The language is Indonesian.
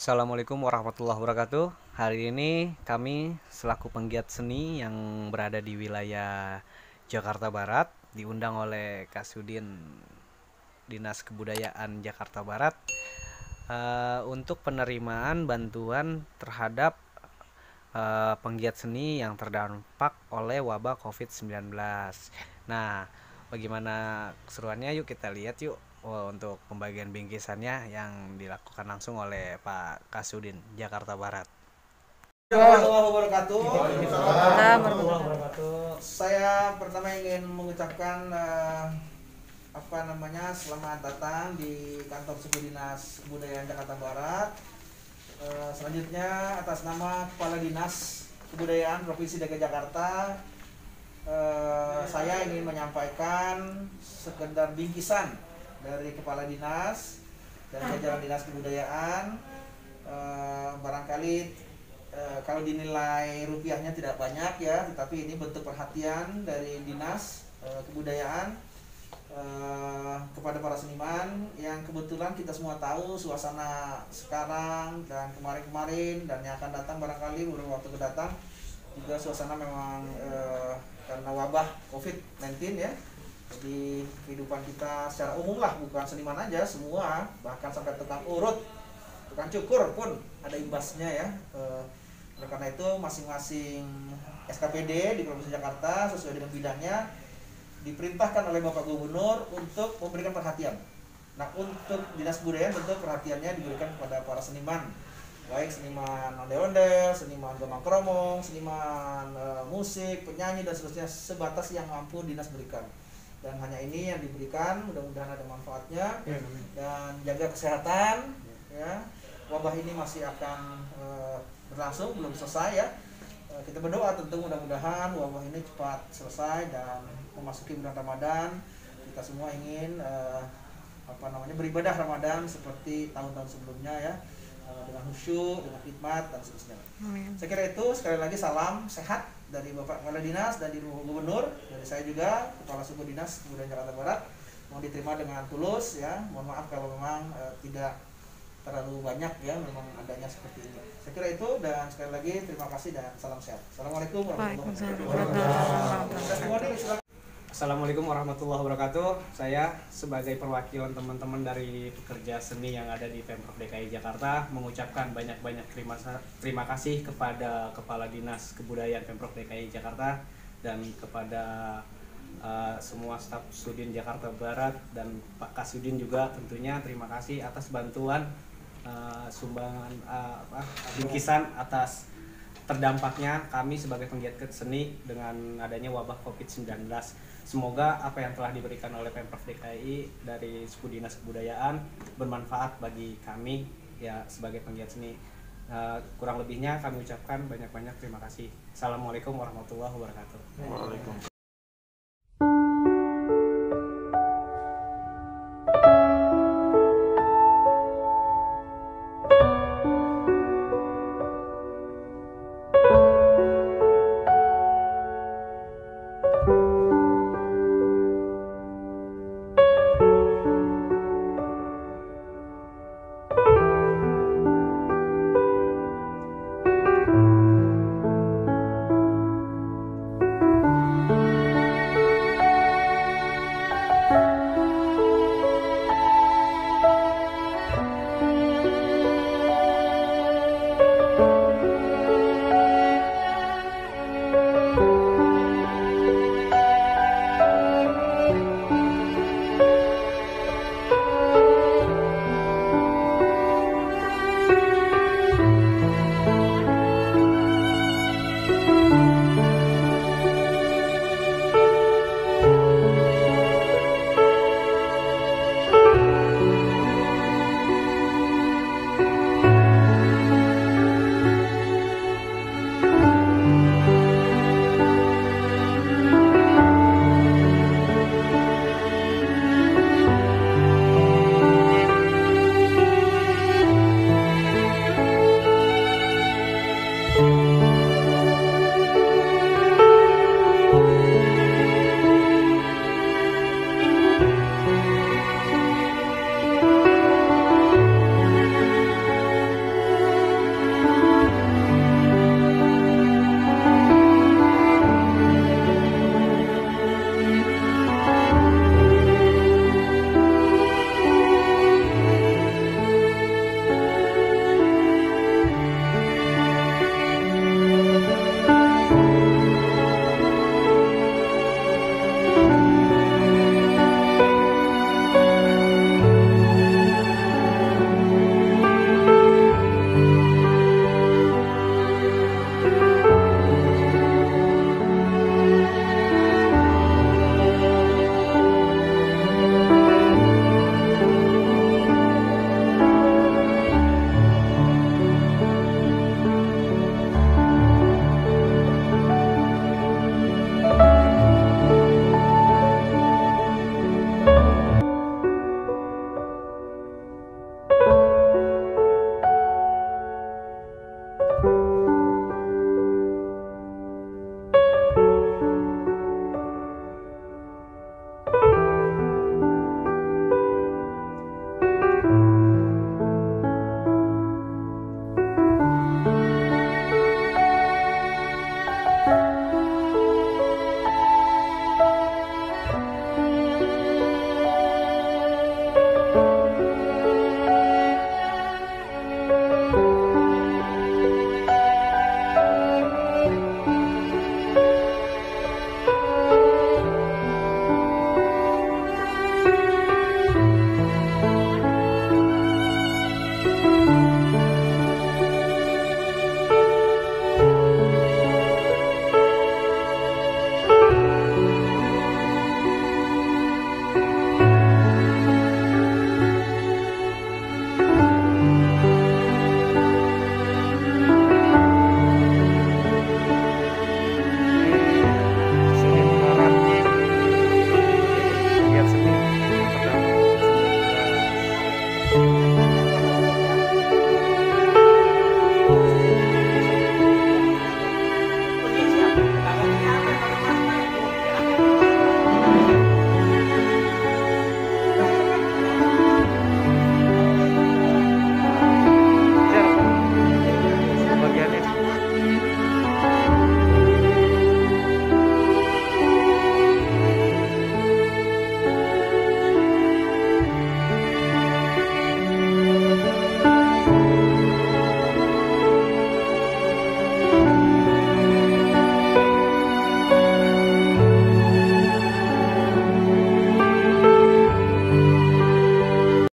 Assalamualaikum warahmatullahi wabarakatuh. Hari ini kami selaku penggiat seni yang berada di wilayah Jakarta Barat diundang oleh Kasudin Dinas Kebudayaan Jakarta Barat untuk penerimaan bantuan terhadap penggiat seni yang terdampak oleh wabah COVID-19. Nah, bagaimana keseruannya? Yuk kita lihat yuk. Untuk pembagian bingkisannya yang dilakukan langsung oleh Pak Kasudin Jakarta Barat. Warahmatullahi wabarakatuh. Wabarakatuh. Saya pertama ingin mengucapkan selamat datang di kantor suku dinas kebudayaan Jakarta Barat. Selanjutnya atas nama Kepala Dinas Kebudayaan Provinsi DKI Jakarta, saya ingin menyampaikan sekedar bingkisan dari Kepala Dinas dan jajaran Dinas Kebudayaan. Barangkali kalau dinilai rupiahnya tidak banyak ya, tetapi ini bentuk perhatian dari Dinas Kebudayaan kepada para seniman yang kebetulan kita semua tahu suasana sekarang dan kemarin-kemarin dan yang akan datang barangkali beberapa waktu mendatang juga suasana memang karena wabah COVID-19 ya. Jadi kehidupan kita secara umum lah, bukan seniman aja, semua bahkan sampai tukang urut, tukang cukur pun ada imbasnya ya. Oleh karena itu masing-masing SKPD di Provinsi Jakarta sesuai dengan bidangnya diperintahkan oleh Bapak Gubernur untuk memberikan perhatian. Nah, untuk Dinas Kebudayaan tentu perhatiannya diberikan kepada para seniman, baik seniman ondel-ondel, seniman gambang kromong, seniman musik, penyanyi dan seterusnya, sebatas yang mampu Dinas berikan. Dan hanya ini yang diberikan, mudah-mudahan ada manfaatnya dan jaga kesehatan ya. Wabah ini masih akan berlangsung, belum selesai ya. Kita berdoa tentu mudah-mudahan wabah ini cepat selesai dan memasuki bulan Ramadan. Kita semua ingin beribadah Ramadan seperti tahun-tahun sebelumnya ya, dengan khusyuk, dengan khidmat dan seterusnya. Saya kira itu. Sekali lagi salam sehat dari Bapak Kepala Dinas dan di Gubernur, dari saya juga Kepala Suku Dinas Kebudayaan Jakarta Barat. Mohon diterima dengan tulus ya. Mohon maaf kalau memang tidak terlalu banyak ya memang adanya seperti ini. Saya kira itu, dan sekali lagi terima kasih dan salam sehat. Assalamualaikum warahmatullahi wabarakatuh. Assalamualaikum warahmatullahi wabarakatuh. Saya sebagai perwakilan teman-teman dari pekerja seni yang ada di Pemprov DKI Jakarta mengucapkan banyak-banyak terima kasih kepada Kepala Dinas Kebudayaan Pemprov DKI Jakarta dan kepada semua staf Sudin Jakarta Barat dan Pak Kasudin juga tentunya terima kasih atas bantuan sumbangan bingkisan atas terdampaknya kami sebagai penggiat seni dengan adanya wabah COVID-19. Semoga apa yang telah diberikan oleh Pemprov DKI dari Suku Dinas Kebudayaan bermanfaat bagi kami ya sebagai penggiat seni. Kurang lebihnya kami ucapkan banyak-banyak terima kasih. Assalamualaikum warahmatullahi wabarakatuh.